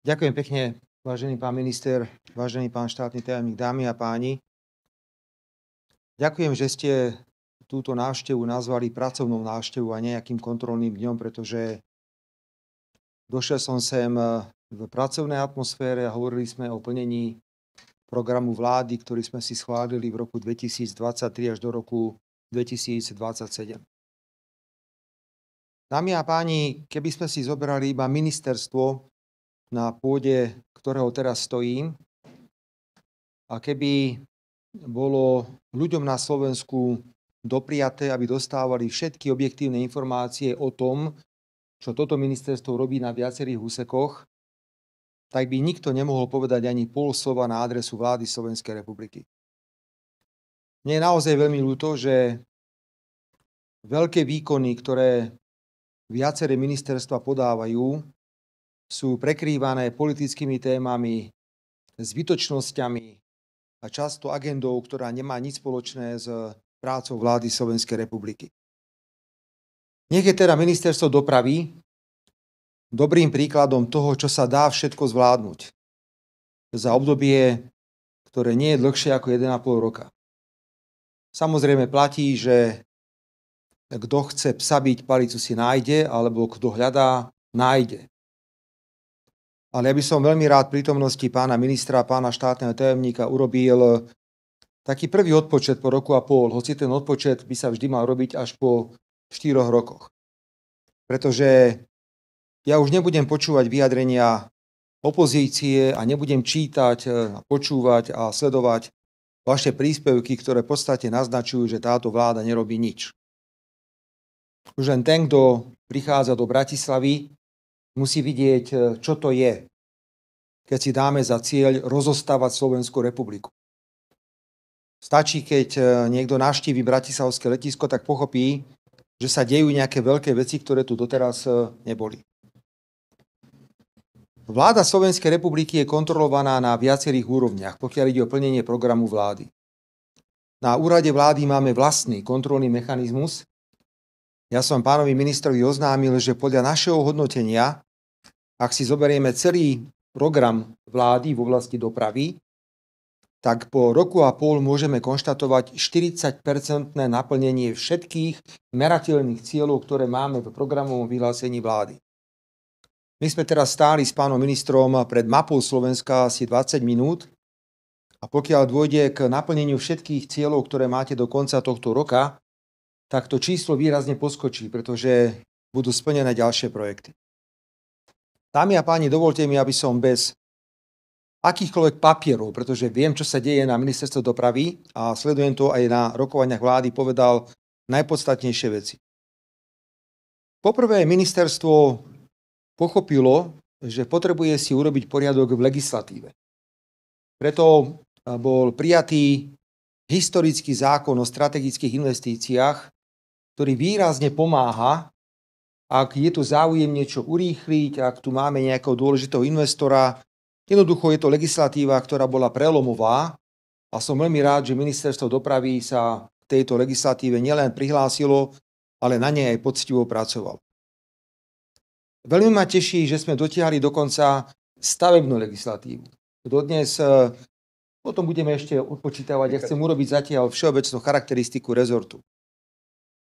Ďakujem pekne, vážený pán minister, vážený pán štátny tajomník, dámy a páni. Ďakujem, že ste túto návštevu nazvali pracovnou návštevou a nejakým kontrolným dňom, pretože došiel som sem v pracovnej atmosfére a hovorili sme o plnení programu vlády, ktorý sme si schválili v roku 2023 až do roku 2027. Dámy a páni, keby sme si zobrali iba ministerstvo, na pôde ktorého teraz stojím, a keby bolo ľuďom na Slovensku dopriaté, aby dostávali všetky objektívne informácie o tom, čo toto ministerstvo robí na viacerých úsekoch, tak by nikto nemohol povedať ani pol slova na adresu vlády Slovenskej republiky. Mne je naozaj veľmi ľúto, že veľké výkony, ktoré viaceré ministerstva podávajú, sú prekrývané politickými témami, zbytočnosťami a často agendou, ktorá nemá nič spoločné s prácou vlády Slovenskej republiky. Nech je teda ministerstvo dopravy dobrým príkladom toho, čo sa dá všetko zvládnuť za obdobie, ktoré nie je dlhšie ako 1,5 roka. Samozrejme platí, že kto chce psa byť, palicu si nájde, alebo kto hľadá, nájde. Ale ja by som veľmi rád v prítomnosti pána ministra a pána štátneho tajomníka urobil taký prvý odpočet po roku a pol, hoci ten odpočet by sa vždy mal robiť až po 4 rokoch. Pretože ja už nebudem počúvať vyjadrenia opozície a nebudem čítať, počúvať a sledovať vaše príspevky, ktoré v podstate naznačujú, že táto vláda nerobí nič. Už len ten, kto prichádza do Bratislavy, musí vidieť, čo to je, keď si dáme za cieľ rozostávať Slovenskú republiku. Stačí, keď niekto navštívi bratislavské letisko, tak pochopí, že sa dejú nejaké veľké veci, ktoré tu doteraz neboli. Vláda Slovenskej republiky je kontrolovaná na viacerých úrovniach, pokiaľ ide o plnenie programu vlády. Na úrade vlády máme vlastný kontrolný mechanizmus. Ja som pánovi ministrovi oznámil, že podľa našeho hodnotenia, ak si zoberieme celý program vlády v oblasti dopravy, tak po roku a pol môžeme konštatovať 40% naplnenie všetkých merateľných cieľov, ktoré máme v programovom vyhlásení vlády. My sme teraz stáli s pánom ministrom pred mapou Slovenska asi 20 minút a pokiaľ dôjde k naplneniu všetkých cieľov, ktoré máte do konca tohto roka, tak to číslo výrazne poskočí, pretože budú splnené ďalšie projekty. Dámy a páni, dovolte mi, aby som bez akýchkoľvek papierov, pretože viem, čo sa deje na ministerstve dopravy a sledujem to aj na rokovaniach vlády, povedal najpodstatnejšie veci. Poprvé, ministerstvo pochopilo, že potrebuje si urobiť poriadok v legislatíve. Preto bol prijatý historický zákon o strategických investíciách, ktorý výrazne pomáha, ak je tu záujem niečo urýchliť, ak tu máme nejakého dôležitého investora. Jednoducho je to legislatíva, ktorá bola prelomová a som veľmi rád, že ministerstvo dopravy sa k tejto legislatíve nielen prihlásilo, ale na nej aj poctivo pracovalo. Veľmi ma teší, že sme dotiahli dokonca stavebnú legislatívu. Dodnes o tom budeme ešte odpočítavať. Ja chcem urobiť zatiaľ všeobecnú charakteristiku rezortu.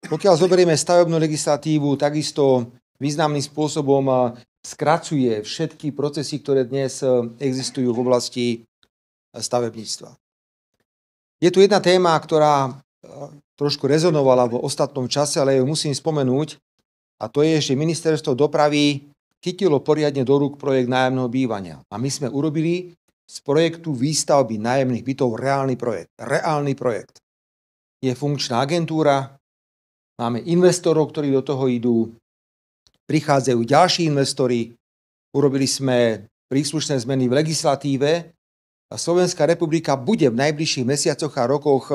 Pokiaľ zoberieme stavebnú legislatívu, takisto významným spôsobom skracuje všetky procesy, ktoré dnes existujú v oblasti stavebníctva. Je tu jedna téma, ktorá trošku rezonovala v ostatnom čase, ale ju musím spomenúť, a to je, že ministerstvo dopravy chytilo poriadne do rúk projekt nájomného bývania. A my sme urobili z projektu výstavby nájomných bytov reálny projekt. Reálny projekt. Je funkčná agentúra, máme investorov, ktorí do toho idú, prichádzajú ďalší investori, urobili sme príslušné zmeny v legislatíve a Slovenská republika bude v najbližších mesiacoch a rokoch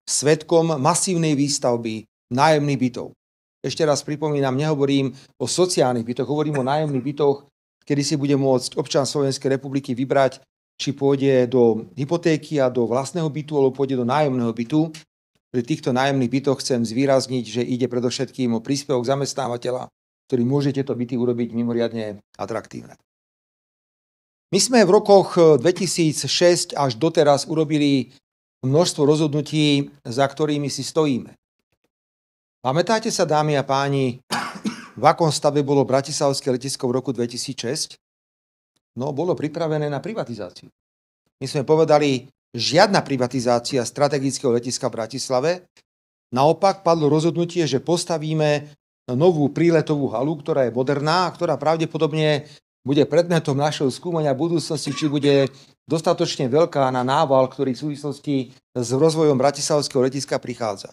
svedkom masívnej výstavby nájomných bytov. Ešte raz pripomínam, nehovorím o sociálnych bytoch, hovorím o nájomných bytoch, kedy si bude môcť občan Slovenskej republiky vybrať, či pôjde do hypotéky a do vlastného bytu, alebo pôjde do nájomného bytu. Pri týchto nájomných bytoch chcem zvýrazniť, že ide predovšetkým o príspevok zamestnávateľa, ktorý môže tieto byty urobiť mimoriadne atraktívne. My sme v rokoch 2006 až doteraz urobili množstvo rozhodnutí, za ktorými si stojíme. Pamätáte sa, dámy a páni, v akom stave bolo bratislavské letisko v roku 2006? No, bolo pripravené na privatizáciu. My sme povedali, žiadna privatizácia strategického letiska v Bratislave. Naopak padlo rozhodnutie, že postavíme novú príletovú halu, ktorá je moderná a ktorá pravdepodobne bude predmetom našeho skúmania budúcnosti, či bude dostatočne veľká na nával, ktorý v súvislosti s rozvojom bratislavského letiska prichádza.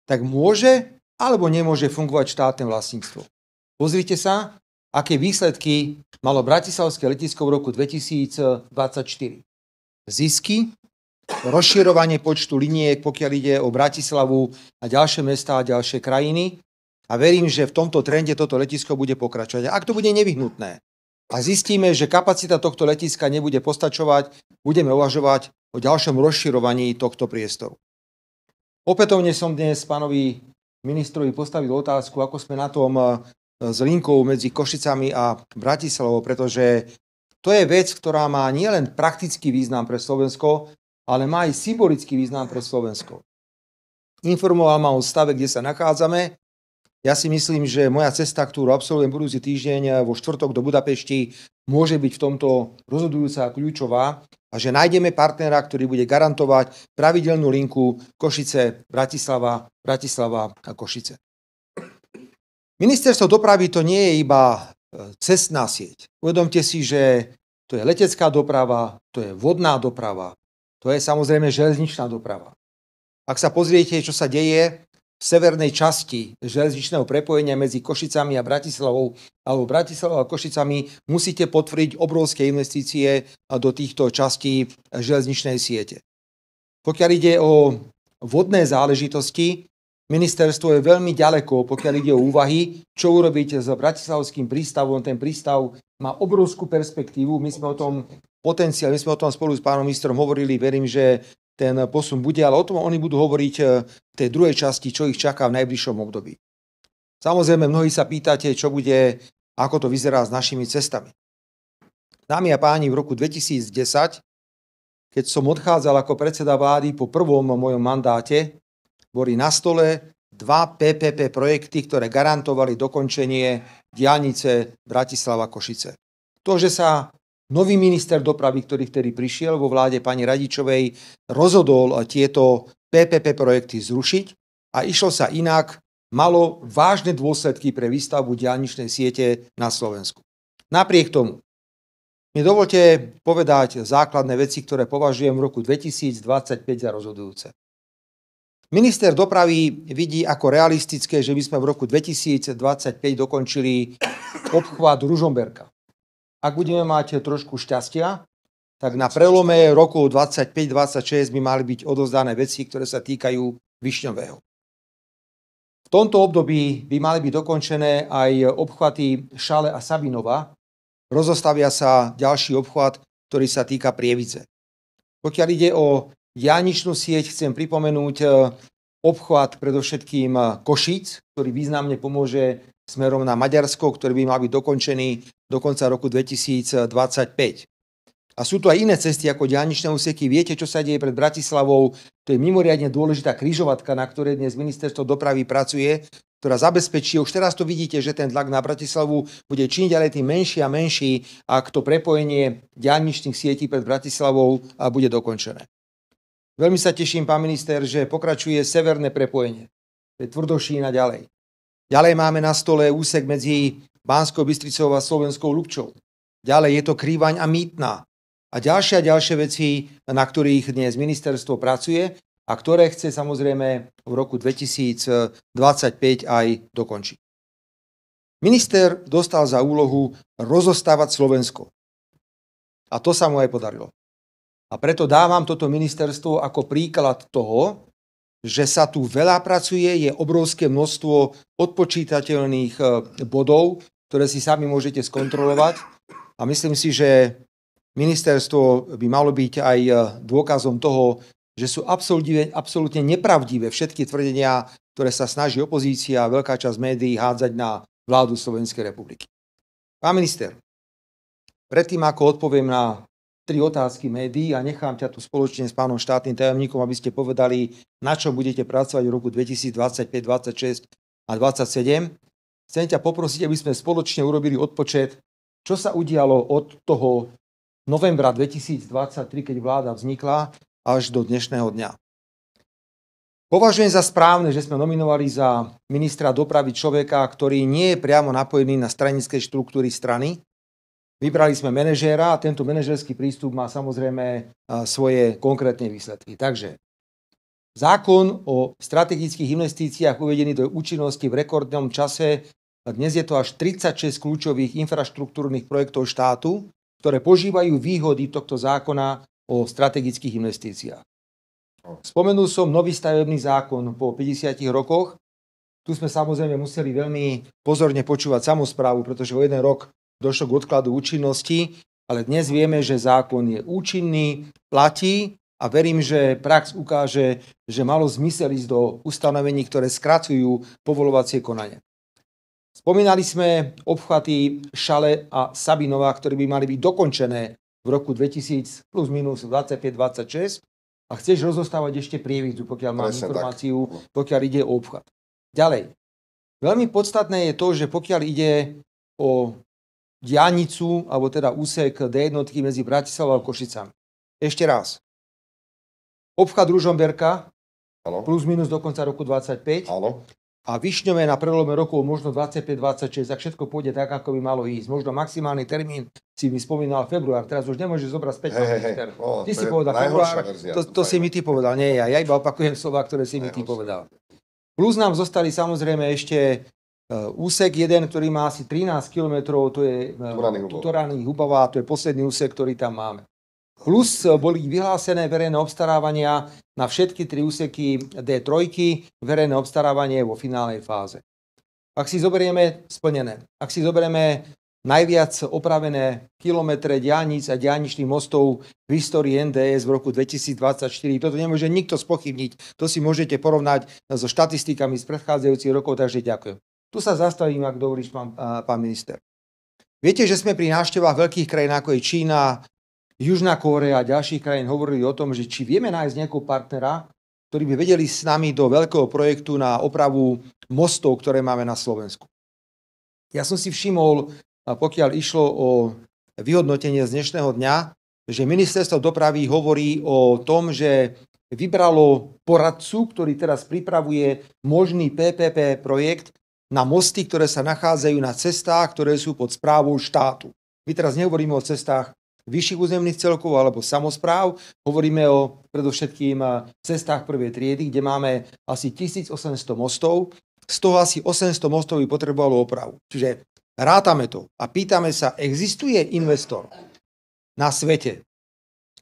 Tak môže alebo nemôže fungovať štátne vlastníctvo. Pozrite sa, aké výsledky malo bratislavské letisko v roku 2024. Zisky, rozširovanie počtu liniek, pokiaľ ide o Bratislavu a ďalšie mestá a ďalšie krajiny. A verím, že v tomto trende toto letisko bude pokračovať. A ak to bude nevyhnutné a zistíme, že kapacita tohto letiska nebude postačovať, budeme uvažovať o ďalšom rozširovaní tohto priestoru. Opätovne som dnes pánovi ministrovi postavil otázku, ako sme na tom s linkou medzi Košicami a Bratislavou, pretože to je vec, ktorá má nielen praktický význam pre Slovensko, ale má aj symbolický význam pre Slovensko. Informoval ma o stave, kde sa nachádzame. Ja si myslím, že moja cesta, ktorú absolvujem budúci týždeň vo štvrtok do Budapešti, môže byť v tomto rozhodujúca a kľúčová a že nájdeme partnera, ktorý bude garantovať pravidelnú linku Košice, Bratislava, Bratislava a Košice. Ministerstvo dopravy to nie je iba cestná sieť. Uvedomte si, že to je letecká doprava, to je vodná doprava, to je samozrejme železničná doprava. Ak sa pozriete, čo sa deje v severnej časti železničného prepojenia medzi Košicami a Bratislavou alebo Bratislavou a Košicami, musíte potvrdiť obrovské investície do týchto častí železničnej siete. Pokiaľ ide o vodné záležitosti, ministerstvo je veľmi ďaleko, pokiaľ ide o úvahy, čo urobiť s bratislavským prístavom. Ten prístav má obrovskú perspektívu. My sme o tom spolu s pánom ministrom hovorili. Verím, že ten posun bude, ale o tom oni budú hovoriť v tej druhej časti, čo ich čaká v najbližšom období. Samozrejme, mnohí sa pýtate, čo bude, ako to vyzerá s našimi cestami. Dámy a páni, v roku 2010, keď som odchádzal ako predseda vlády po prvom mojom mandáte, boli na stole 2 PPP projekty, ktoré garantovali dokončenie diaľnice Bratislava-Košice. To, že sa nový minister dopravy, ktorý vtedy prišiel vo vláde pani Radičovej, rozhodol tieto PPP projekty zrušiť a išlo sa inak, malo vážne dôsledky pre výstavbu diaľničnej siete na Slovensku. Napriek tomu, mi dovolte povedať základné veci, ktoré považujem v roku 2025 za rozhodujúce. Minister dopravy vidí ako realistické, že by sme v roku 2025 dokončili obchvat Ružomberka. Ak budeme mať trošku šťastia, tak na prelome rokov 25-26 by mali byť odovzdané veci, ktoré sa týkajú Višňového. V tomto období by mali byť dokončené aj obchvaty Šale a Sabinova. Rozostavia sa ďalší obchvat, ktorý sa týka Prievidze. Pokiaľ ide o diaľničnú sieť, chcem pripomenúť obchvat predovšetkým Košíc, ktorý významne pomôže smerom na Maďarsko, ktorý by mal byť dokončený do konca roku 2025. A sú tu aj iné cesty ako diaľničné úseky. Viete, čo sa deje pred Bratislavou? To je mimoriadne dôležitá križovatka, na ktorej dnes ministerstvo dopravy pracuje, ktorá zabezpečí, už teraz to vidíte, že ten tlak na Bratislavu bude čím ďalej tým menší a menší, ak to prepojenie diaľničných sietí pred Bratislavou bude dokončené. Veľmi sa teším, pán minister, že pokračuje severné prepojenie. To je Tvrdošín a ďalej. Ďalej máme na stole úsek medzi Banskou Bystricou a Slovenskou Ľubčou. Ďalej je to Krývaň a Mýtna. A ďalšie veci, na ktorých dnes ministerstvo pracuje a ktoré chce samozrejme v roku 2025 aj dokončiť. Minister dostal za úlohu rozostávať Slovensko. A to sa mu aj podarilo. A preto dávam toto ministerstvo ako príklad toho, že sa tu veľa pracuje, je obrovské množstvo odpočítateľných bodov, ktoré si sami môžete skontrolovať. A myslím si, že ministerstvo by malo byť aj dôkazom toho, že sú absolútne nepravdivé všetky tvrdenia, ktoré sa snaží opozícia a veľká časť médií hádzať na vládu Slovenskej republiky. Pán minister, predtým ako odpoviem na 3 otázky médií a nechám ťa tu spoločne s pánom štátnym tajomníkom, aby ste povedali, na čo budete pracovať v roku 2025, 26 a 27. Chcem ťa poprosiť, aby sme spoločne urobili odpočet, čo sa udialo od toho novembra 2023, keď vláda vznikla, až do dnešného dňa. Považujem za správne, že sme nominovali za ministra dopravy človeka, ktorý nie je priamo napojený na stranické štruktúry strany. Vybrali sme manažéra a tento manažerský prístup má samozrejme svoje konkrétne výsledky. Takže zákon o strategických investíciách uvedený do účinnosti v rekordnom čase. Dnes je to až 36 kľúčových infraštruktúrnych projektov štátu, ktoré požívajú výhody tohto zákona o strategických investíciách. Spomenul som nový stavebný zákon po 50 rokoch. Tu sme samozrejme museli veľmi pozorne počúvať samosprávu, pretože o 1 rok došlo k odkladu účinnosti, ale dnes vieme, že zákon je účinný, platí a verím, že prax ukáže, že malo zmysel ísť do ustanovení, ktoré skracujú povolovacie konanie. Spomínali sme obchvaty Šale a Sabinova, ktoré by mali byť dokončené v roku 2000 plus minus 25-26 a chceš rozostávať ešte prievidzu, pokiaľ mám informáciu, pokiaľ ide o obchvat. Ďalej. Veľmi podstatné je to, že pokiaľ ide o diaľnicu, alebo teda úsek D1 medzi Bratislavou a Košicami. Ešte raz. Obchvat Ružomberka plus minus do konca roku 25. Áno. A Višňové na prelome rokov možno 25-26, ak všetko pôjde tak, ako by malo ísť. Možno maximálny termín si mi spomínal február, teraz už nemôžeš zobrať späť. Ty si povedal február, to si mi ty povedal, nie ja iba opakujem slova, ktoré si mi ty povedal. Plus nám zostali samozrejme ešte úsek 1, ktorý má asi 13 km, to je Turany Hubová, to je posledný úsek, ktorý tam máme. Plus boli vyhlásené verejné obstarávania na všetky 3 úseky D3, verejné obstarávanie vo finálnej fáze. Ak si zoberieme splnené, ak si zoberieme najviac opravené kilometre diaľnic a diaľničných mostov v histórii NDS v roku 2024, toto nemôže nikto spochybniť, to si môžete porovnať so štatistikami z predchádzajúcich rokov, takže ďakujem. Tu sa zastavím, ak dovolíš, pán minister. Viete, že sme pri návštevách veľkých krajín, ako je Čína, Južná Kórea a ďalších krajín hovorili o tom, že či vieme nájsť nejakého partnera, ktorí by vedeli s nami do veľkého projektu na opravu mostov, ktoré máme na Slovensku. Ja som si všimol, pokiaľ išlo o vyhodnotenie z dnešného dňa, že ministerstvo dopravy hovorí o tom, že vybralo poradcu, ktorý teraz pripravuje možný PPP projekt na mosty, ktoré sa nachádzajú na cestách, ktoré sú pod správou štátu. My teraz nehovoríme o cestách vyšších územných celkov alebo samospráv, hovoríme o predovšetkým cestách prvej triedy, kde máme asi 1800 mostov, z toho asi 800 mostov by potrebovalo opravu. Čiže rátame to a pýtame sa, existuje investor na svete,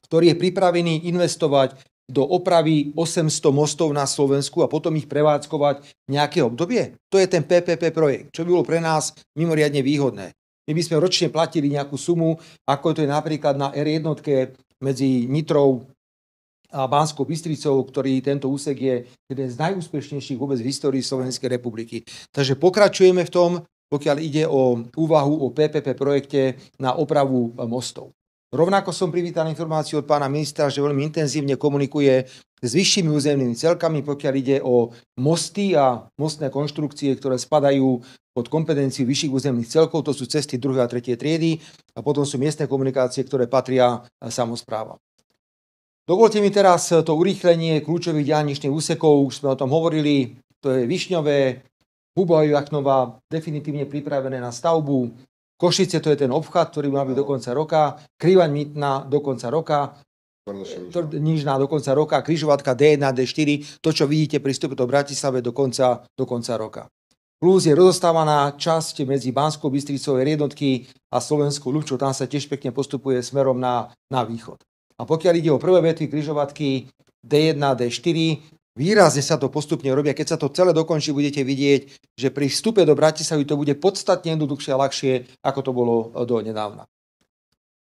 ktorý je pripravený investovať do opravy 800 mostov na Slovensku a potom ich prevádzkovať nejaké obdobie? To je ten PPP projekt, čo by bolo pre nás mimoriadne výhodné. My by sme ročne platili nejakú sumu, ako to je napríklad na R1 medzi Nitrou a Banskou Bystricou, ktorý tento úsek je jeden z najúspešnejších vôbec v histórii Slovenskej republiky. Takže pokračujeme v tom, pokiaľ ide o úvahu o PPP projekte na opravu mostov. Rovnako som privítal informáciu od pána ministra, že veľmi intenzívne komunikuje s vyššími územnými celkami, pokiaľ ide o mosty a mostné konštrukcie, ktoré spadajú pod kompetenciu vyšších územných celkov, to sú cesty 2. a 3. triedy a potom sú miestne komunikácie, ktoré patria samosprávam. Dovolte mi teraz to urýchlenie kľúčových diaľničných úsekov, už sme o tom hovorili, to je Višňové, Hubová-Jaknová, definitívne pripravené na stavbu, Košice, to je ten obchvat, ktorý má byť do konca roka, Krivaň-Mýtna do konca roka, Nižná do konca roka, križovatka D1, D4, to, čo vidíte pri vstupe do Bratislave do konca roka. Plus je rozostávaná časť medzi Banskou Bystricou jednotky a Slovenskou Ľubčou, tam sa tiež pekne postupuje smerom na východ. A pokiaľ ide o prvé vetvy križovatky D1, D4, výrazne sa to postupne robí a keď sa to celé dokončí, budete vidieť, že pri vstupe do Bratislavy to bude podstatne jednoduchšie a ľahšie, ako to bolo do nedávna.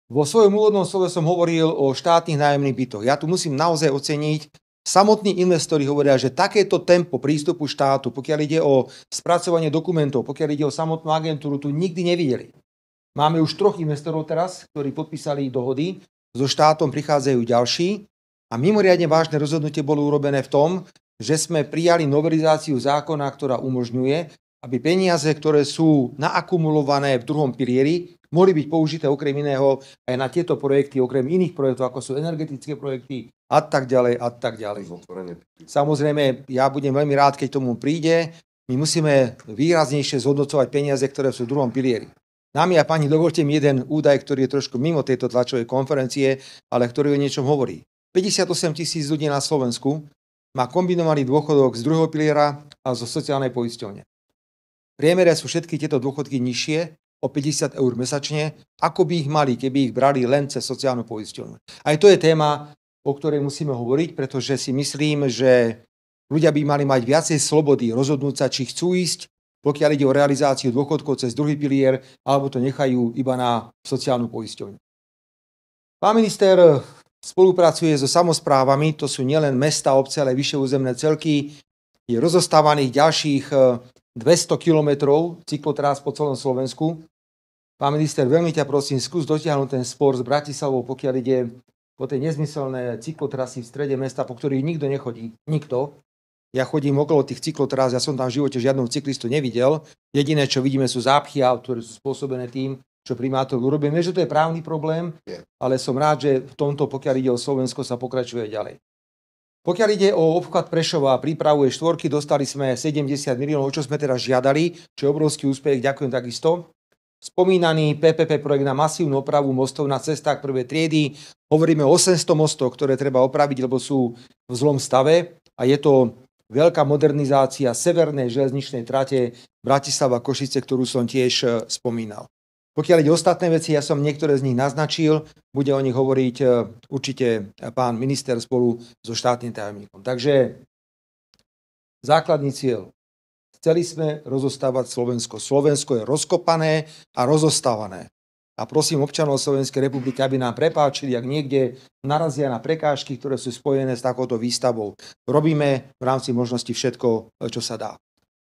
Vo svojom úvodnom slove som hovoril o štátnych nájomných bytoch. Ja tu musím naozaj oceniť, samotní investori hovoria, že takéto tempo prístupu štátu, pokiaľ ide o spracovanie dokumentov, pokiaľ ide o samotnú agentúru, tu nikdy nevideli. Máme už 3 investorov teraz, ktorí podpísali dohody. So štátom prichádzajú ďalší. A mimoriadne vážne rozhodnutie bolo urobené v tom, že sme prijali novelizáciu zákona, ktorá umožňuje, aby peniaze, ktoré sú naakumulované v 2. pilieri, mohli byť použité okrem iného aj na tieto projekty, okrem iných projektov, ako sú energetické projekty a tak ďalej a tak ďalej. Samozrejme, ja budem veľmi rád, keď tomu príde. My musíme výraznejšie zhodnocovať peniaze, ktoré sú v 2. pilieri. Dámy a páni, dovolte mi jeden údaj, ktorý je trošku mimo tejto tlačovej konferencie, ale ktorý o niečom hovorí. 58 000 ľudí na Slovensku má kombinovaný dôchodok z 2. piliera a zo sociálnej poisťovne. V priemere sú všetky tieto dôchodky nižšie o 50 eur mesačne, ako by ich mali, keby ich brali len cez sociálnu poisťovňu. Aj to je téma, o ktorej musíme hovoriť, pretože si myslím, že ľudia by mali mať viacej slobody rozhodnúť sa, či chcú ísť, pokiaľ ide o realizáciu dôchodkov cez 2. pilier, alebo to nechajú iba na sociálnu poisťovňu. Pán minister spolupracuje so samosprávami, to sú nielen mesta, obce, ale vyššie územné celky. Je rozostávaných ďalších 200 kilometrov cyklotrás po celom Slovensku. Pán minister, veľmi ťa prosím, skús dotiahnuť ten spor s Bratislavou, pokiaľ ide o tie nezmyselné cyklotrasy v strede mesta, po ktorých nikto nechodí. Nikto. Ja chodím okolo tých cyklotrás, ja som tam v živote žiadnu cyklistu nevidel. Jediné, čo vidíme, sú zápchy aut, ktoré sú spôsobené tým, čo primátor urobil. Viem, že to je právny problém, ale som rád, že v tomto, pokiaľ ide o Slovensko, sa pokračuje ďalej. Pokiaľ ide o obchvat Prešova a prípravu štvorky, dostali sme 70 miliónov, čo sme teraz žiadali, čo je obrovský úspech, ďakujem takisto. Spomínaný PPP projekt na masívnu opravu mostov na cestách 1. triedy. Hovoríme o 800 mostoch, ktoré treba opraviť, lebo sú v zlom stave a je to veľká modernizácia severnej železničnej trate Bratislava-Košice, ktorú som tiež spomínal. Pokiaľ ide ostatné veci, ja som niektoré z nich naznačil, bude o nich hovoriť určite pán minister spolu so štátnym tajomníkom. Takže základný cieľ. Chceli sme rozostávať Slovensko. Slovensko je rozkopané a rozostávané. A prosím občanov Slovenskej republiky, aby nám prepáčili, ak niekde narazia na prekážky, ktoré sú spojené s takouto výstavou. Robíme v rámci možnosti všetko, čo sa dá.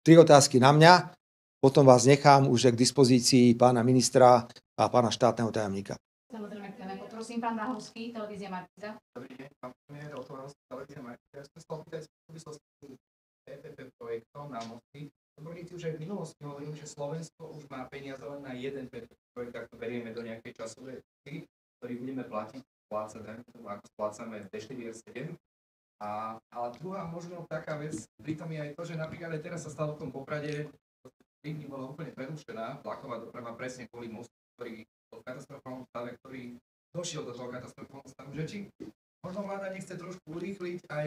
3 otázky na mňa, potom vás nechám už k dispozícii pána ministra a pána štátneho tajomníka. Samozrejme, chceme. Poprosím pán Váhovský, televízia Markiza. Dobrý deň, pán premiér, otváram sa televízia Markiza. Ja som sa opýtať v súvislosti s PPP projektom na mosty. Odborníci už aj v minulosti hovorili, že Slovensko už má peniaze len na jeden projekt, ak to berieme do nejakej časovej cykly, ktorý budeme splácať, ako splácame D4R7. Ale druhá možno taká vec, pritom je aj to, že napríklad aj teraz sa stalo v tom Poprade, 3 dní bola úplne prerušená vlaková doprava presne kvôli mostu, ktorý v katastrofálnom stave, ktorý došiel do toho katastrofálneho stavu, že či možno vláda nechce trošku urýchliť aj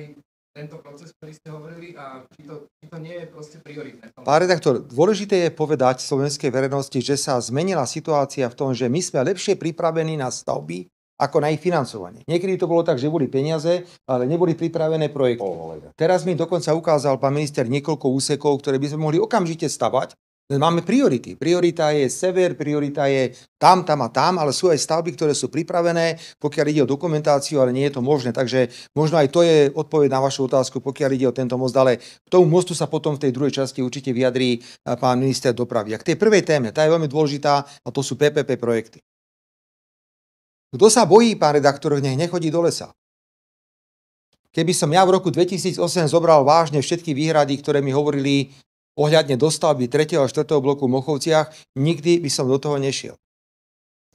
tento proces, ktorý ste hovorili, a či to nie je proste prioritné. Pán redaktor, dôležité je povedať slovenskej verejnosti, že sa zmenila situácia v tom, že my sme lepšie pripravení na stavby, ako na ich financovanie. Niekedy to bolo tak, že boli peniaze, ale neboli pripravené projekty. Teraz mi dokonca ukázal pán minister niekoľko úsekov, ktoré by sme mohli okamžite stavať. Máme priority. Priorita je sever, priorita je tam a tam, ale sú aj stavby, ktoré sú pripravené, pokiaľ ide o dokumentáciu, ale nie je to možné. Takže možno aj to je odpoveď na vašu otázku, pokiaľ ide o tento most, ale k tomu mostu sa potom v tej druhej časti určite vyjadrí pán minister dopravy. A k tej prvej téme, tá je veľmi dôležitá, a to sú PPP projekty. Kto sa bojí, pán redaktor, nech nechodí do lesa. Keby som ja v roku 2008 zobral vážne všetky výhrady, ktoré mi hovorili ohľadne dostavby 3. a 4. bloku v Mochovciach, nikdy by som do toho nešiel.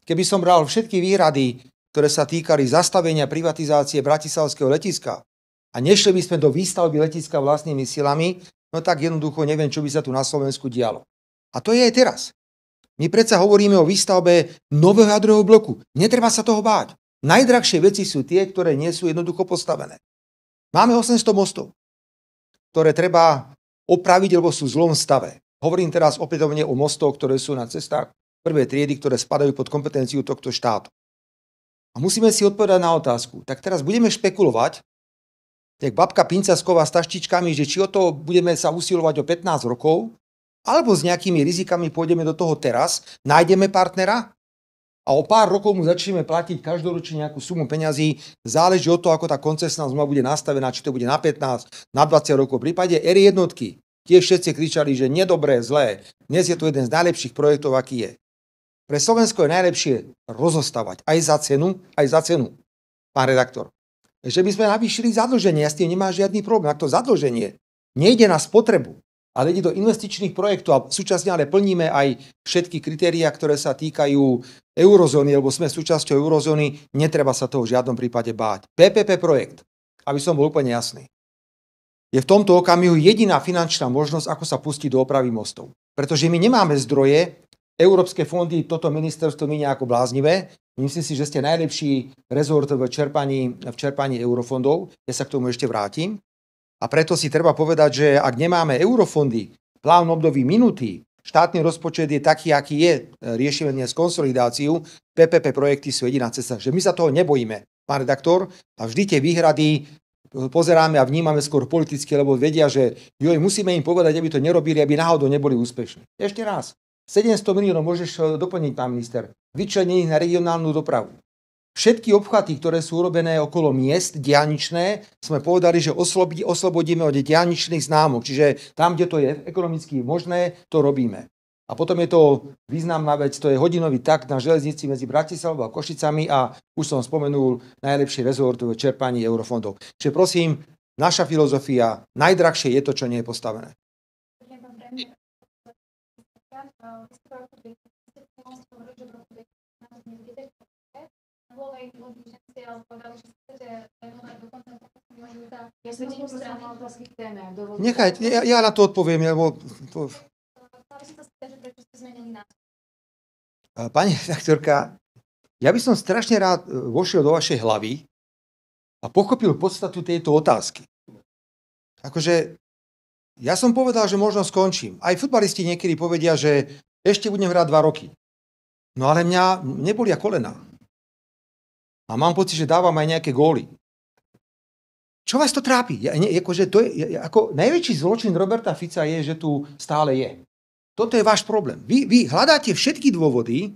Keby som bral všetky výhrady, ktoré sa týkali zastavenia privatizácie bratislavského letiska a nešli by sme do výstavby letiska vlastnými silami, no tak jednoducho neviem, čo by sa tu na Slovensku dialo. A to je aj teraz. My predsa hovoríme o výstavbe nového jadrového bloku. Netreba sa toho báť. Najdrahšie veci sú tie, ktoré nie sú jednoducho postavené. Máme 800 mostov, ktoré treba opraviť, lebo sú v zlom stave. Hovorím teraz opätovne o mostoch, ktoré sú na cestách 1. triedy, ktoré spadajú pod kompetenciu tohto štátu. A musíme si odpovedať na otázku. Tak teraz budeme špekulovať, jak babka Pincasková s taštičkami, že či o to budeme sa usilovať o 15 rokov, alebo s nejakými rizikami pôjdeme do toho teraz, nájdeme partnera a o pár rokov mu začneme platiť každoročne nejakú sumu peňazí. Záleží od toho, ako tá koncesná zmluva bude nastavená, či to bude na 15, na 20 rokov. V prípade R1 tiež všetci kričali, že nedobré, zlé. Dnes je to jeden z najlepších projektov, aký je. Pre Slovensko je najlepšie rozostávať aj za cenu, pán redaktor. Že by sme navýšili zadlženie, ja s tým nemám žiadny problém. Ak to zadlženie nejde na spotrebu, ale ide do investičných projektov a súčasne ale plníme aj všetky kritériá, ktoré sa týkajú eurozóny, lebo sme súčasťou eurozóny, netreba sa toho v žiadnom prípade báť. PPP projekt, aby som bol úplne jasný, je v tomto okamihu jediná finančná možnosť, ako sa pustiť do opravy mostov. Pretože my nemáme zdroje, európske fondy, toto ministerstvo minia ako bláznivé. Myslím si, že ste najlepší rezort v čerpaní eurofondov. Ja sa k tomu ešte vrátim. A preto si treba povedať, že ak nemáme eurofondy, plán období minutý, štátny rozpočet je taký, aký je, riešime dnes konsolidáciu, PPP projekty sú jediná cesta. Že my sa toho nebojíme, pán redaktor, a vždy tie výhrady pozeráme a vnímame skôr politicky, lebo vedia, že musíme im povedať, aby to nerobili, aby náhodou neboli úspešní. Ešte raz, 700 miliónov môžeš doplniť, pán minister, vyčlenených na regionálnu dopravu. Všetky obchvaty, ktoré sú urobené okolo miest diaľničné, sme povedali, že oslobodíme od diaľničných známok. Čiže tam, kde to je ekonomicky možné, to robíme. A potom je to významná vec, to je hodinový takt na železnici medzi Bratislavou a Košicami a už som spomenul najlepší rezort v čerpaní eurofondov. Čiže prosím, naša filozofia, najdrahšie je to, čo nie je postavené. Nechajte, ja na to odpoviem, lebo... Pani redaktorka, ja by som strašne rád vošiel do vašej hlavy a pochopil podstatu tejto otázky. Akože, ja som povedal, že možno skončím. Aj futbalisti niekedy povedia, že ešte budem hrať 2 roky. No ale mňa nebolia kolená. A mám pocit, že dávam aj nejaké góly. Čo vás to trápi? Najväčší zločin Roberta Fica je, že tu stále je. Toto je váš problém. Vy hľadáte všetky dôvody,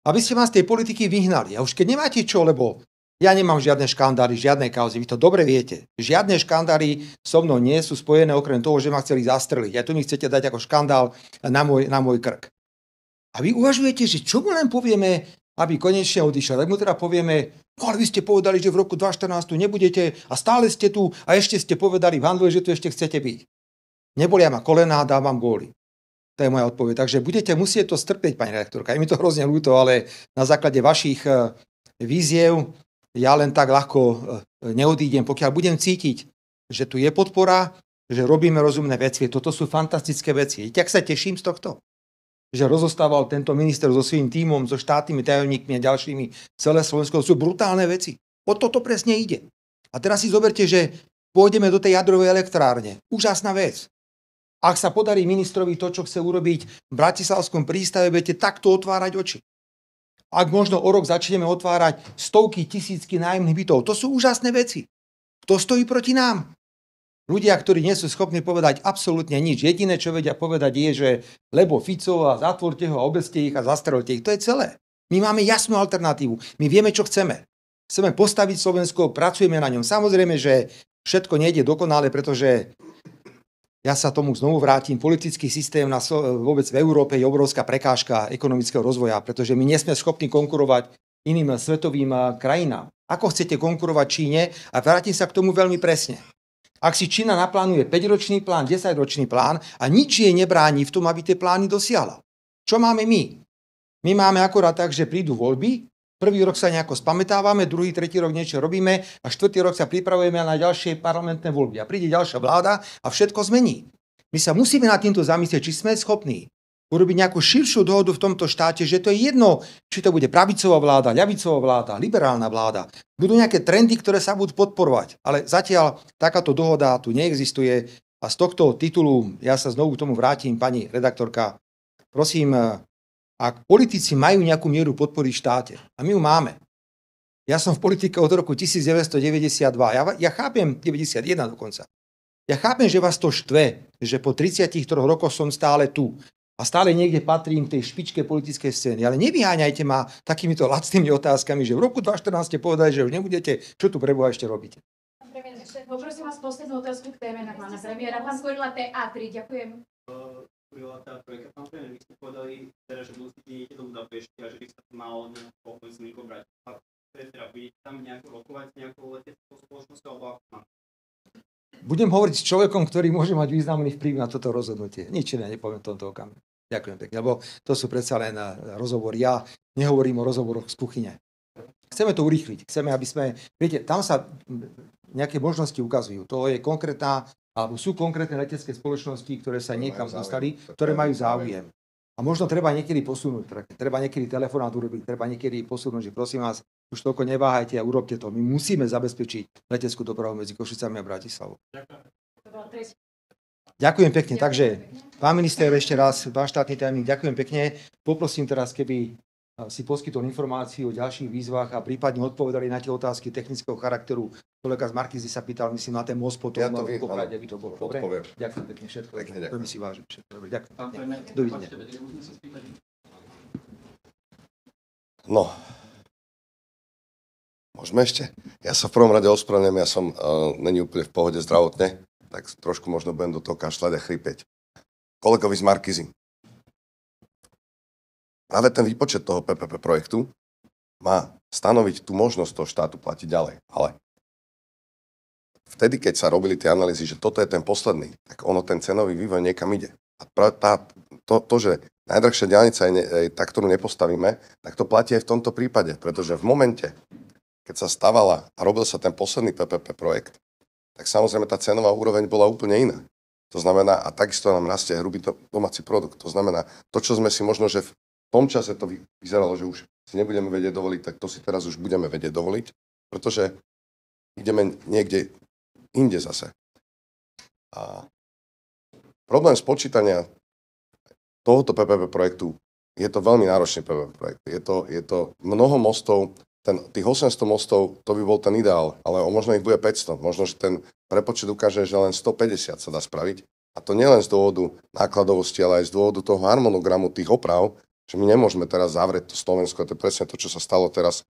aby ste vás z tej politiky vyhnali. A už keď nemáte čo, lebo ja nemám žiadne škandály, žiadne kauzy, vy to dobre viete. Žiadne škandály so mnou nie sú spojené okrem toho, že ma chceli zastreliť. A tu mi chcete dať ako škandál na môj krk. A vy uvažujete, že čo mu len povieme, aby konečne odišiel. Tak mu teda povieme, no ale vy ste povedali, že v roku 2014 tu nebudete a stále ste tu a ešte ste povedali v handle, že tu ešte chcete byť. Nebolia ma kolená, dávam góly. To je moja odpoveď. Takže budete musieť to strpieť, pani redaktorka. Je mi to hrozne ľúto, ale na základe vašich víziev ja len tak ľahko neodídem. Pokiaľ budem cítiť, že tu je podpora, že robíme rozumné veci, toto sú fantastické veci. Tak sa teším z tohto, že rozostával tento minister so svojím tímom, so štátnymi tajomníkmi a ďalšími celé Slovensko. To sú brutálne veci. O toto presne ide. A teraz si zoberte, že pôjdeme do tej jadrovej elektrárne. Úžasná vec. Ak sa podarí ministrovi to, čo chce urobiť v Bratislavskom prístave, budete takto otvárať oči. Ak možno o rok začneme otvárať stovky, tisícky nájomných bytov, to sú úžasné veci. Kto stojí proti nám? Ľudia, ktorí nie sú schopní povedať absolútne nič. Jediné, čo vedia povedať, je, že lebo Fico a zatvorte ho a obeste ich a zastrelte ich. To je celé. My máme jasnú alternatívu. My vieme, čo chceme. Chceme postaviť Slovensko, pracujeme na ňom. Samozrejme, že všetko nejde dokonale, pretože ja sa tomu znovu vrátim. Politický systém vôbec v Európe je obrovská prekážka ekonomického rozvoja, pretože my nie sme schopní konkurovať iným svetovým krajinám. Ako chcete konkurovať Číne? A vrátim sa k tomu veľmi presne. Ak si Čína naplánuje 5-ročný plán, 10-ročný plán a nič jej nebráni v tom, aby tie plány dosiahla. Čo máme my? My máme akorát tak, že prídu voľby, prvý rok sa nejako spamätávame, druhý, tretí rok niečo robíme a štvrtý rok sa pripravujeme na ďalšie parlamentné voľby. A príde ďalšia vláda a všetko zmení. My sa musíme nad týmto zamyslieť, či sme schopní urobiť nejakú širšiu dohodu v tomto štáte, že to je jedno, či to bude pravicová vláda, ľavicová vláda, liberálna vláda. Budú nejaké trendy, ktoré sa budú podporovať. Ale zatiaľ takáto dohoda tu neexistuje a z tohto titulu, ja sa znovu k tomu vrátim, pani redaktorka, prosím, ak politici majú nejakú mieru podpory v štáte, a my ju máme. Ja som v politike od roku 1992, ja chápem, 91 dokonca. Ja chápem, že vás to štve, že po 33 rokoch som stále tu. A stále niekde patrím k tej špičke politickej scény. Ale nevyháňajte ma takýmito lacnými otázkami, že v roku 2014 ste povedali, že už nebudete, čo tu preboha ešte robíte. Poprosím vás poslednú otázku k téme na pána premiéra. Pán Skorila, TA3, ďakujem. Bola tá trojka, samozrejme, vy ste povedali, teda, že idete do Budapešti a že by sa to malo nejakou povedzníkom brať. A teda budete tam nejako rokovať s nejakou leteckou spoločnosťou alebo ako mám? Budem hovoriť s človekom, ktorý môže mať významný vplyv na toto rozhodnutie. Nič iné nepoviem v tomto okamihu. Ďakujem pekne, lebo to sú predsa len rozhovory. Ja nehovorím o rozhovoroch z kuchyne. Chceme to urýchliť. Chceme, aby sme... Viete, tam sa nejaké možnosti ukazujú. To je konkrétna, alebo sú konkrétne letecké spoločnosti, ktoré sa niekam dostali, ktoré majú záujem. A možno treba niekedy posunúť, treba niekedy telefonát urobiť, treba niekedy posunúť, že prosím vás, už toľko neváhajte a urobte to. My musíme zabezpečiť leteckú dopravu medzi Košicami a Bratislavou. Ďakujem pekne. Takže, pán minister, ešte raz, pán štátny tajomník, ďakujem pekne. Poprosím teraz, keby si poskytol informáciu o ďalších výzvach a prípadne odpovedali na tie otázky technického charakteru. Kolega z Markízy sa pýtal, myslím, na ten most potom. Ja to viem, by to bolo. Dobre? Odpoviem. Ďakujem pekne, všetko. Pekne ďakujem. Veľmi si vážim všetko. Dobre, ďakujem. Dovidenia. No, môžeme ešte? Ja sa v prvom rade ospravedlňujem, ja som není úplne v pohode zdravotne, tak trošku možno budem do toho kašľať a chrypeť. Kolegovi z Markízy. Práve ten výpočet toho PPP projektu má stanoviť tú možnosť toho štátu platiť ďalej. Ale vtedy, keď sa robili tie analýzy, že toto je ten posledný, tak ono ten cenový vývoj niekam ide. A to, že najdrahšia diaľnica je tá, ktorú nepostavíme, tak to platí aj v tomto prípade, pretože v momente, keď sa stavala a robil sa ten posledný PPP projekt, tak samozrejme tá cenová úroveň bola úplne iná. To znamená, a takisto nám rastie hrubý domáci produkt. To znamená, to, čo sme si možno, že v tom čase to vyzeralo, že už si nebudeme vedieť dovoliť, tak to si teraz už budeme vedieť dovoliť, pretože ideme niekde inde zase. A problém spočítania tohoto PPP projektu, je to veľmi náročný PPP projekt. Je to mnoho mostov, tých 800 mostov, to by bol ten ideál, ale možno ich bude 500. Možno, že ten prepočet ukáže, že len 150 sa dá spraviť. A to nielen z dôvodu nákladovosti, ale aj z dôvodu toho harmonogramu tých oprav, že my nemôžeme teraz zavrieť to Slovensko. To je presne to, čo sa stalo teraz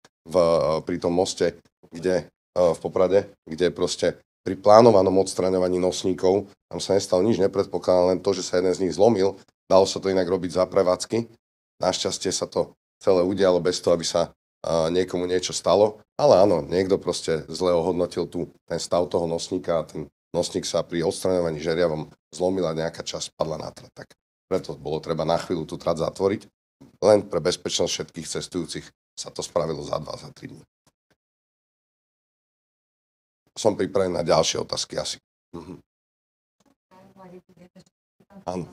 pri tom moste, kde v Poprade, kde proste pri plánovanom odstraňovaní nosníkov tam sa nestalo nič nepredpokladá, len to, že sa jeden z nich zlomil. Dalo sa to inak robiť za prevádzky. Našťastie sa to celé udialo bez toho, aby sa niekomu niečo stalo. Ale áno, niekto proste zle ohodnotil ten stav toho nosníka a ten nosník sa pri odstraňovaní žeriavom zlomil a nejaká časť padla na trať. Tak preto bolo treba na chvíľu tú trať zatvoriť. Len pre bezpečnosť všetkých cestujúcich sa to spravilo za 2, za 3 dní. Som pripravený na ďalšie otázky asi. Áno.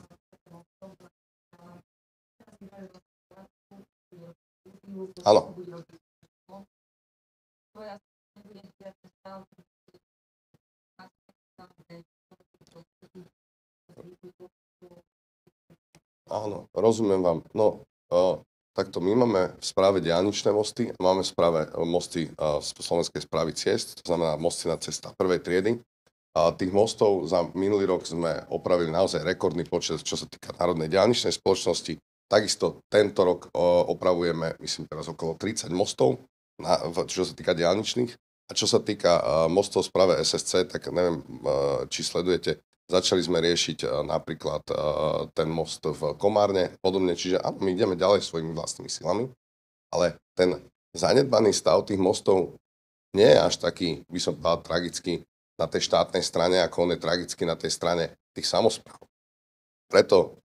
Áno. Áno, rozumiem vám. No, takto my máme v správe diaľničné mosty a máme v správe mosty Slovenskej správy ciest, to znamená mosty na cestách prvej triedy. A tých mostov za minulý rok sme opravili naozaj rekordný počet, čo sa týka Národnej diaľničnej spoločnosti. Takisto tento rok opravujeme, myslím teraz okolo 30 mostov, čo sa týka diaľničných. A čo sa týka mostov v správe SSC, tak neviem, či sledujete, začali sme riešiť napríklad ten most v Komárne, podobne, čiže áno, my ideme ďalej svojimi vlastnými silami, ale ten zanedbaný stav tých mostov nie je až taký, by som povedal, tragický na tej štátnej strane, ako on je tragický na tej strane tých samospráv. Preto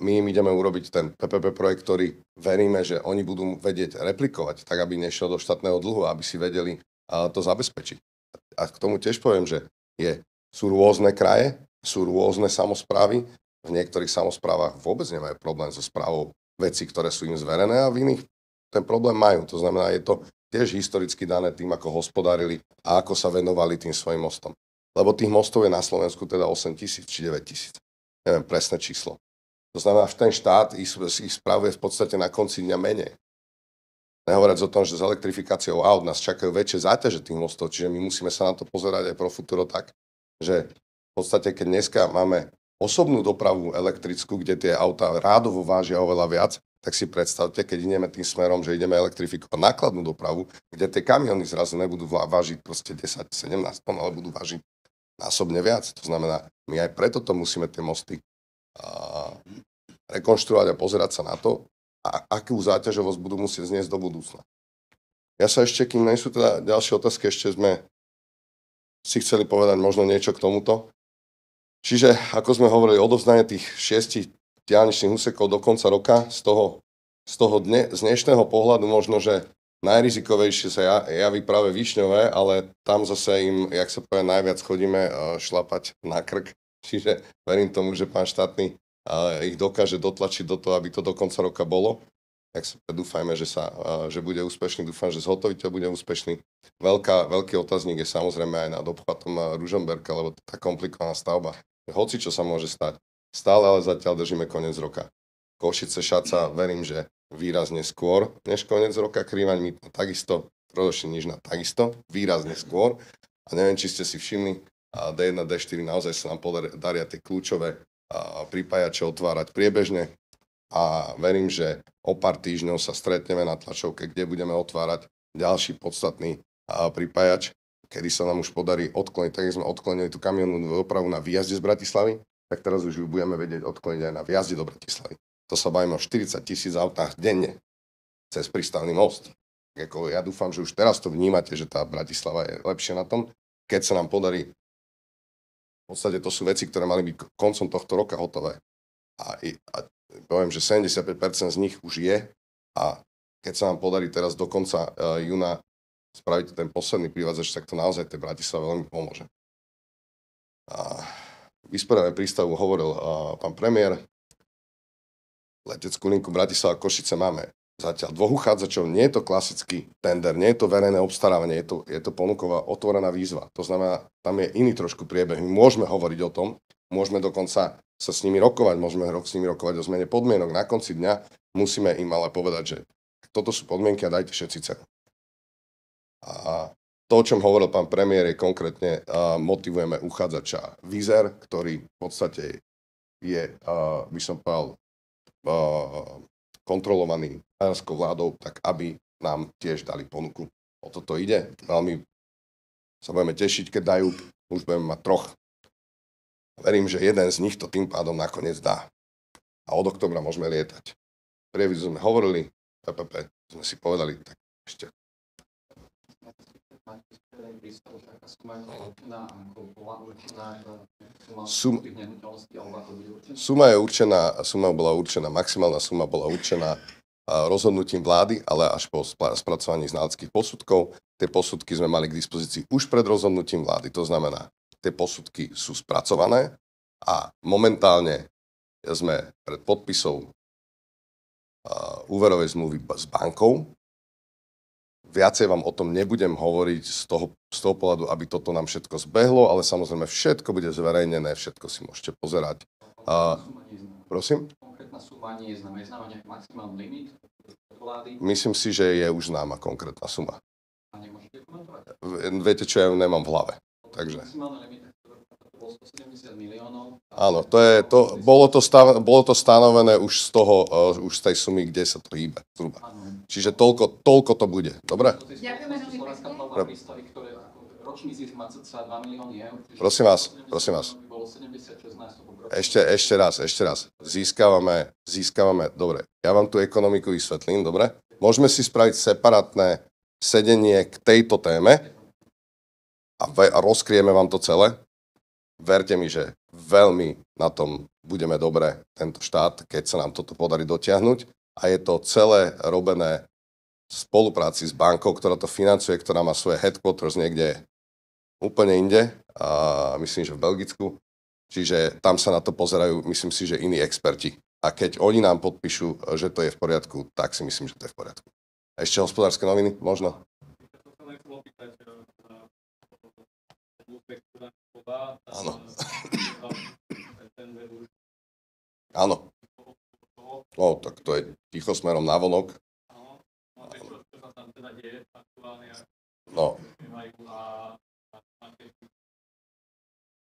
my im ideme urobiť ten PPP projekt, ktorý veríme, že oni budú vedieť replikovať, tak aby nešiel do štátneho dlhu, aby si vedeli to zabezpečiť. A k tomu tiež poviem, že sú rôzne kraje, sú rôzne samosprávy, v niektorých samosprávach vôbec nemajú problém so správou vecí, ktoré sú im zverené a v iných ten problém majú. To znamená, je to tiež historicky dané tým, ako hospodárili a ako sa venovali tým svojim mostom. Lebo tých mostov je na Slovensku teda 8 000 či 9 000. Neviem presné číslo. To znamená, že ten štát ich spravuje v podstate na konci dňa menej. Nehovoriac o tom, že s elektrifikáciou aut nás čakajú väčšie záťaže tých mostov, čiže my musíme sa na to pozerať aj pro futuro tak, že v podstate, keď dneska máme osobnú dopravu elektrickú, kde tie autá rádovo vážia oveľa viac, tak si predstavte, keď ideme tým smerom, že ideme elektrifikovať nákladnú dopravu, kde tie kamiony zrazu nebudú vážiť proste 10-17 tón, ale budú vážiť násobne viac. To znamená, my aj preto to musíme tie mosty rekonštruovať a pozerať sa na to, a akú záťažovosť budú musieť zniesť do budúcna. Ja sa ešte, kým nie sú teda ďalšie otázky, ešte sme si chceli povedať možno niečo k tomuto. Čiže, ako sme hovorili, odovzdanie tých 6 diaľničných úsekov do konca roka, z dnešného pohľadu možno, že najrizikovejšie sa javí práve Višňové, ale tam zase im, jak sa povie, najviac chodíme šlapať na krk. Čiže verím tomu, že pán štátny ich dokáže dotlačiť do toho, aby to do konca roka bolo. Tak sa dúfajme, že bude úspešný, dúfam, že zhotoviteľ bude úspešný. Veľký otáznik je samozrejme aj nad obchvatom Ružomberka, lebo to je tá komplikovaná stavba. Hoci čo sa môže stať. Stále ale zatiaľ držíme koniec roka. Košice, Šaca, verím, že výrazne skôr než koniec roka. Krývaň, Mýtna takisto, Rodošín, Nižná takisto, výrazne skôr. A neviem, či ste si všimli, D1, D4 naozaj sa nám daria tie kľúčové pripájače otvárať priebežne. A verím, že o pár týždňov sa stretneme na tlačovke, kde budeme otvárať ďalší podstatný pripájač, kedy sa nám už podarí odkloniť, tak sme odklonili tú kamionnú dopravu na výjazde z Bratislavy, tak teraz už ju budeme vedieť odkloniť aj na výjazde do Bratislavy. To sa bavíme o 40 000 autách denne cez prístavný most. Ja dúfam, že už teraz to vnímate, že tá Bratislava je lepšia na tom, keď sa nám podarí. V podstate to sú veci, ktoré mali byť koncom tohto roka hotové. A poviem, že 75% z nich už je a keď sa nám podarí teraz do konca júna spraviť ten posledný privádzač, tak to naozaj tej Bratislave veľmi pomôže. Vysporiadané prístavu hovoril pán premiér. Leteckú linku Bratislava Košice máme zatiaľ 2 uchádzačov. Nie je to klasický tender, nie je to verejné obstarávanie, je to ponuková otvorená výzva. To znamená, tam je iný trošku priebeh. My môžeme hovoriť o tom, môžeme dokonca sa s nimi rokovať, môžeme s nimi rokovať o zmene podmienok. Na konci dňa musíme im ale povedať, že toto sú podmienky a dajte všetci cenu. A to, o čom hovoril pán premiér, je konkrétne motivujeme uchádzača Vizer, ktorý v podstate je, by som povedal, kontrolovaný maďarskou vládou, tak aby nám tiež dali ponuku. O toto ide. Veľmi sa budeme tešiť, keď dajú. Už budeme mať 3. Verím, že jeden z nich to tým pádom nakoniec dá. A od októbra môžeme lietať. Prievizu sme hovorili, PPP sme si povedali, tak ešte. Suma bola určená, maximálna suma bola určená rozhodnutím vlády, ale až po spracovaní znaleckých posudkov. Tie posudky sme mali k dispozícii už pred rozhodnutím vlády, to znamená, tie posudky sú spracované a momentálne sme pred podpisom úverovej zmluvy s bankou. Viacej vám o tom nebudem hovoriť z toho pohľadu, aby toto nám všetko zbehlo, ale samozrejme všetko bude zverejnené, všetko si môžete pozerať. Prosím? Konkrétna suma nie je známa. Je známa nejaký maximálny limit vlády? Myslím si, že je už známa konkrétna suma. A nemôžete komentovať? Viete čo, ja ju nemám v hlave. Takže. Maximálny limit to bolo 170 miliónov. Áno, bolo to stanovené už z tej sumy, kde sa to hýbe, zhruba. Čiže toľko to bude. Dobre? Ďakujeme veľmi pekne. Prístavy, ktoré ročný zisk má cca 2 milióny eur. Prosím vás. Bolo 76 násobok. Ešte raz. Získavame, dobre. Ja vám tú ekonomiku vysvetlím, dobre? Môžeme si spraviť separátne sedenie k tejto téme a rozkrieme vám to celé. Verte mi, že veľmi na tom budeme dobre tento štát, keď sa nám toto podarí dotiahnuť. A je to celé robené v spolupráci s bankou, ktorá to financuje, ktorá má svoje headquarters niekde úplne inde, a myslím, že v Belgicku. Čiže tam sa na to pozerajú, myslím si, že iní experti. A keď oni nám podpíšu, že to je v poriadku, tak si myslím, že to je v poriadku. Ešte hospodárske noviny? Možno? Áno. Áno. No, tak to je ticho smerom na vonok. No.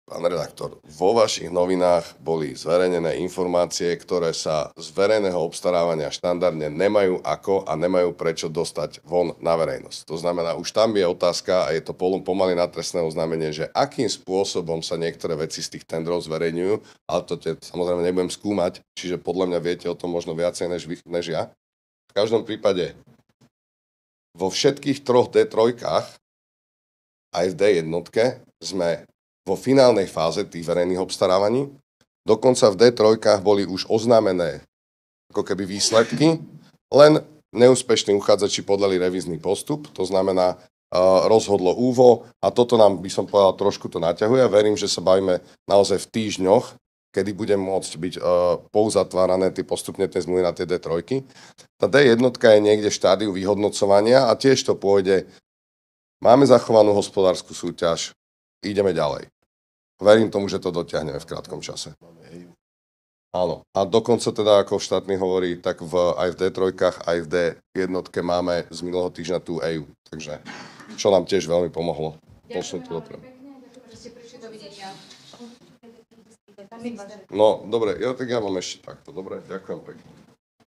Pán redaktor, vo vašich novinách boli zverejnené informácie, ktoré sa z verejného obstarávania štandardne nemajú ako a nemajú prečo dostať von na verejnosť. To znamená, už tam je otázka, a je to pomaly na trestné oznámenie, že akým spôsobom sa niektoré veci z tých tendrov zverejňujú, ale to samozrejme nebudem skúmať, čiže podľa mňa viete o tom možno viacej než ja. V každom prípade, vo všetkých troch D3, aj v D1 sme vo finálnej fáze tých verejných obstarávaní. Dokonca v D3 boli už oznámené ako keby výsledky, len neúspešní uchádzači podali revízny postup, to znamená, rozhodlo ÚVO a toto nám, by som povedal, trošku to naťahuje a verím, že sa bavíme naozaj v týždňoch, kedy budem môcť byť pouzatvárané postupne tie zmluvy na tie D3. Tá D1 je niekde v štádiu vyhodnocovania a tiež to pôjde. Máme zachovanú hospodársku súťaž, ideme ďalej. Verím tomu, že to dotiahneme v krátkom čase. Áno. A dokonca teda, ako štátny hovorí, tak aj v D3, aj v D1 máme z minulého týždňa tú EU. Takže, čo nám tiež veľmi pomohlo. No, dobre, tak ja mám ešte takto. Dobre, ďakujem pekne.